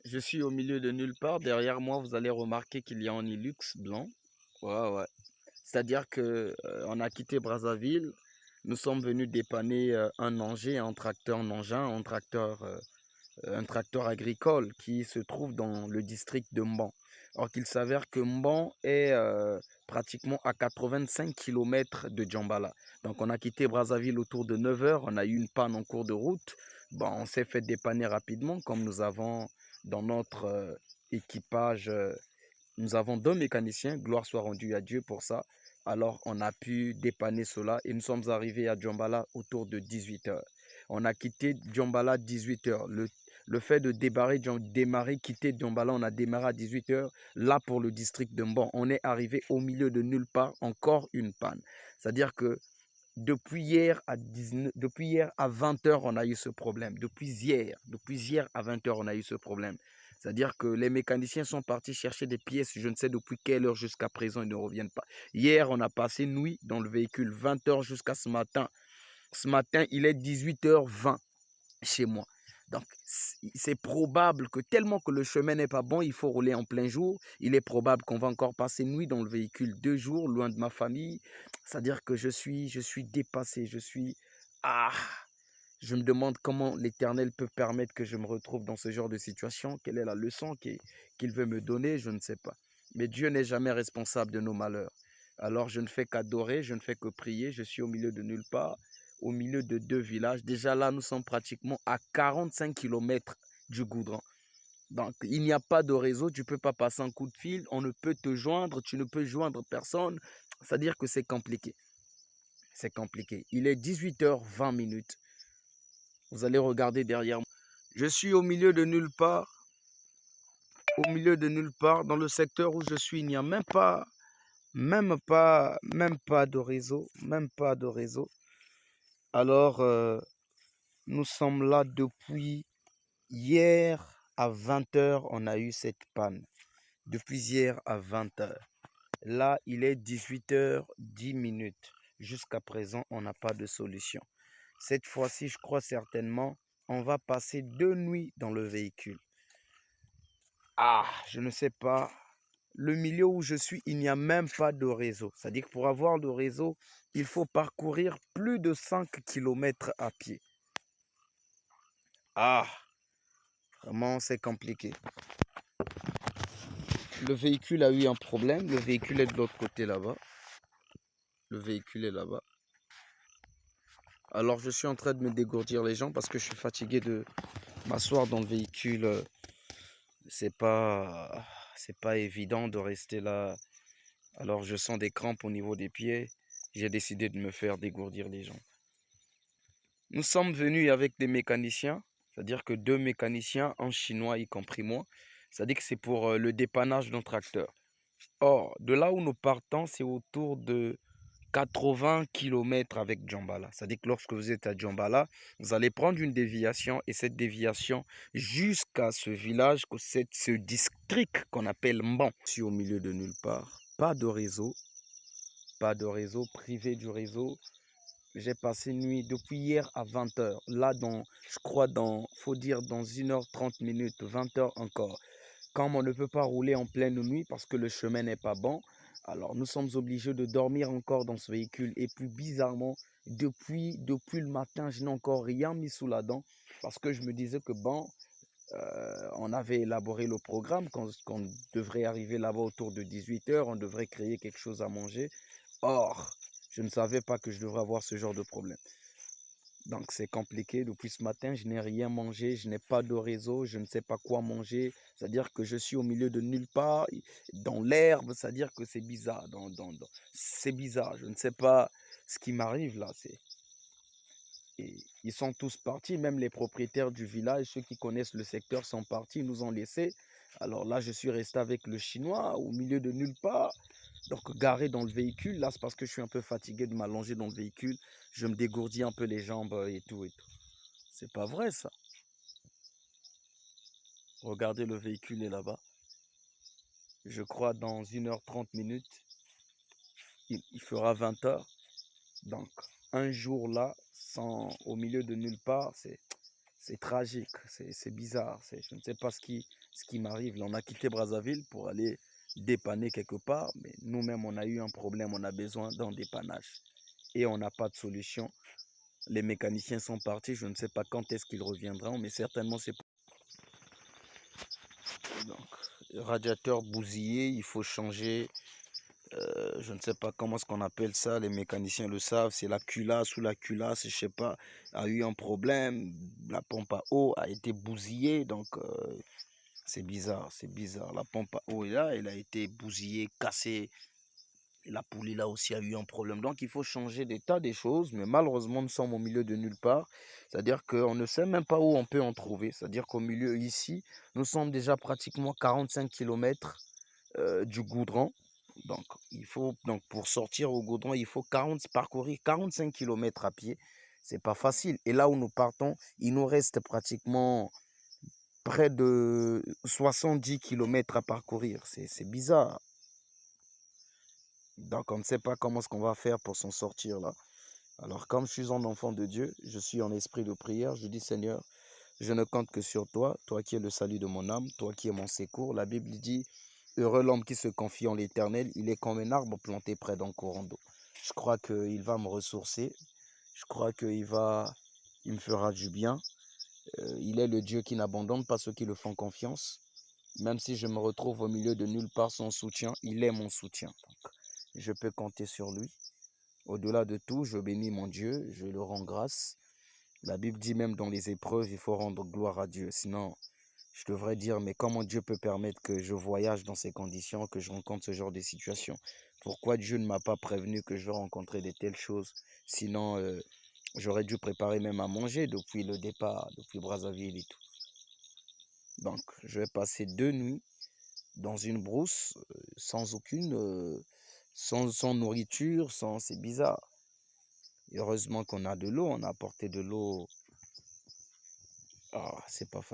Je suis au milieu de nulle part. Derrière moi, vous allez remarquer qu'il y a un Hilux blanc. Ouais, ouais. C'est-à-dire que on a quitté Brazzaville. Nous sommes venus dépanner un engin, un tracteur engin, un tracteur agricole qui se trouve dans le district de Mban. Or qu'il s'avère que Mban est pratiquement à 85 kilomètres de Djambala. Donc on a quitté Brazzaville autour de 9 heures, on a eu une panne en cours de route. Bon, on s'est fait dépanner rapidement comme nous avons dans notre équipage, nous avons deux mécaniciens, gloire soit rendue à Dieu pour ça. Alors on a pu dépanner cela et nous sommes arrivés à Djambala autour de 18 heures. On a quitté Djambala à 18 heures. Le fait de démarrer, quitter Djambala, on a démarré à 18 heures. Là, pour le district de Mbon, on est arrivé au milieu de nulle part, encore une panne. C'est-à-dire que depuis hier à 20 heures, on a eu ce problème. Depuis hier à 20 heures, on a eu ce problème. C'est-à-dire que les mécaniciens sont partis chercher des pièces, je ne sais depuis quelle heure jusqu'à présent, ils ne reviennent pas. Hier, on a passé nuit dans le véhicule, 20 heures jusqu'à ce matin. Ce matin, il est 18h20 chez moi. Donc, c'est probable que tellement que le chemin n'est pas bon, il faut rouler en plein jour. Il est probable qu'on va encore passer nuit dans le véhicule 2 jours, loin de ma famille. C'est-à-dire que je suis dépassé. Ah, je me demande comment l'Éternel peut permettre que je me retrouve dans ce genre de situation. Quelle est la leçon qu'il veut me donner? Je ne sais pas. Mais Dieu n'est jamais responsable de nos malheurs. Alors je ne fais qu'adorer, je ne fais que prier. Je suis au milieu de nulle part, au milieu de deux villages. Déjà là, nous sommes pratiquement à 45 kilomètres du goudron. Donc, il n'y a pas de réseau, tu ne peux pas passer un coup de fil, on ne peut te joindre, tu ne peux joindre personne. C'est-à-dire que c'est compliqué. C'est compliqué. Il est 18h20. Vous allez regarder derrière moi. Je suis au milieu de nulle part. Au milieu de nulle part. Dans le secteur où je suis, il n'y a même pas de réseau. Même pas de réseau. Alors, nous sommes là depuis hier à 20 heures. On a eu cette panne. Depuis hier à 20 heures. Là, il est 18h10. Jusqu'à présent, on n'a pas de solution. Cette fois-ci, je crois certainement, on va passer 2 nuits dans le véhicule. Ah, je ne sais pas. Le milieu où je suis, il n'y a même pas de réseau. C'est-à-dire que pour avoir le réseau, il faut parcourir plus de 5 kilomètres à pied. Ah, vraiment, c'est compliqué. Le véhicule a eu un problème. Le véhicule est de l'autre côté là-bas. Le véhicule est là-bas. Alors, je suis en train de me dégourdir les jambes parce que je suis fatigué de m'asseoir dans le véhicule. C'est pas, c'est pas évident de rester là. Alors, je sens des crampes au niveau des pieds. J'ai décidé de me faire dégourdir les jambes. Nous sommes venus avec des mécaniciens, c'est-à-dire que deux mécaniciens, un chinois y compris moi. C'est-à-dire que c'est pour le dépannage d'un tracteur. Or, de là où nous partons, c'est autour de 80 kilomètres avec Djambala. C'est-à-dire que lorsque vous êtes à Djambala, vous allez prendre une déviation et cette déviation jusqu'à ce village, ce district qu'on appelle Mban. Je suis au milieu de nulle part. Pas de réseau, privé du réseau. J'ai passé une nuit depuis hier à 20 heures. Là, je crois, faut dire dans 1h30, 20 heures encore. Comme on ne peut pas rouler en pleine nuit parce que le chemin n'est pas bon, alors nous sommes obligés de dormir encore dans ce véhicule. Et plus bizarrement, depuis le matin, je n'ai encore rien mis sous la dent parce que je me disais que bon, on avait élaboré le programme, qu'on devrait arriver là-bas autour de 18 heures, on devrait créer quelque chose à manger. Or, je ne savais pas que je devrais avoir ce genre de problème. Donc c'est compliqué. Depuis ce matin, je n'ai rien mangé, je n'ai pas de réseau, je ne sais pas quoi manger. C'est-à-dire que je suis au milieu de nulle part, dans l'herbe, c'est-à-dire que c'est bizarre. C'est bizarre, je ne sais pas ce qui m'arrive là. Et ils sont tous partis, même les propriétaires du village, ceux qui connaissent le secteur sont partis, ils nous ont laissés. Alors là, je suis resté avec le Chinois au milieu de nulle part. Donc garé dans le véhicule, là c'est parce que je suis un peu fatigué de m'allonger dans le véhicule. Je me dégourdis un peu les jambes et tout et tout. C'est pas vrai ça. Regardez, le véhicule est là-bas. Je crois dans 1h30, il fera 20 heures. Donc un jour là, au milieu de nulle part, C'est tragique, c'est bizarre. Je ne sais pas ce qui m'arrive. Là, on a quitté Brazzaville pour aller dépanner quelque part, mais nous-mêmes, on a eu un problème, on a besoin d'un dépannage. Et on n'a pas de solution. Les mécaniciens sont partis, je ne sais pas quand est-ce qu'ils reviendront, mais certainement c'est pour... Donc, radiateur bousillé, il faut changer. Je ne sais pas comment est-ce qu'on appelle ça, les mécaniciens le savent, c'est la culasse ou la culasse, je sais pas, a eu un problème, la pompe à eau a été bousillée, donc c'est bizarre, c'est bizarre. La pompe à eau est là, elle a été bousillée, cassée, et la poulie là aussi a eu un problème. Donc il faut changer des tas de choses, mais malheureusement nous sommes au milieu de nulle part, c'est-à-dire qu'on ne sait même pas où on peut en trouver, c'est-à-dire qu'au milieu ici, nous sommes déjà pratiquement 45 km du goudron. Donc, pour sortir au goudron, il faut parcourir 45 km à pied. C'est pas facile. Et là où nous partons, il nous reste pratiquement près de 70 km à parcourir. C'est bizarre. Donc, on ne sait pas comment est-ce qu'on va faire pour s'en sortir là. Alors, comme je suis un enfant de Dieu, je suis en esprit de prière. Je dis, Seigneur, je ne compte que sur toi, toi qui es le salut de mon âme, toi qui es mon secours. La Bible dit, heureux l'homme qui se confie en l'Éternel, il est comme un arbre planté près d'un courant d'eau. Je crois qu'il va me ressourcer, je crois il me fera du bien. Il est le Dieu qui n'abandonne pas ceux qui le font confiance. Même si je me retrouve au milieu de nulle part sans soutien, il est mon soutien. Donc, je peux compter sur lui. Au-delà de tout, je bénis mon Dieu, je le rends grâce. La Bible dit même dans les épreuves, il faut rendre gloire à Dieu. Sinon, je devrais dire, mais comment Dieu peut permettre que je voyage dans ces conditions, que je rencontre ce genre de situation? Pourquoi Dieu ne m'a pas prévenu que je vais rencontrer de telles choses? Sinon, j'aurais dû préparer même à manger depuis le départ, depuis Brazzaville et tout. Donc, je vais passer 2 nuits dans une brousse, sans sans nourriture, c'est bizarre. Et heureusement qu'on a de l'eau, on a apporté de l'eau. Ah, c'est pas facile.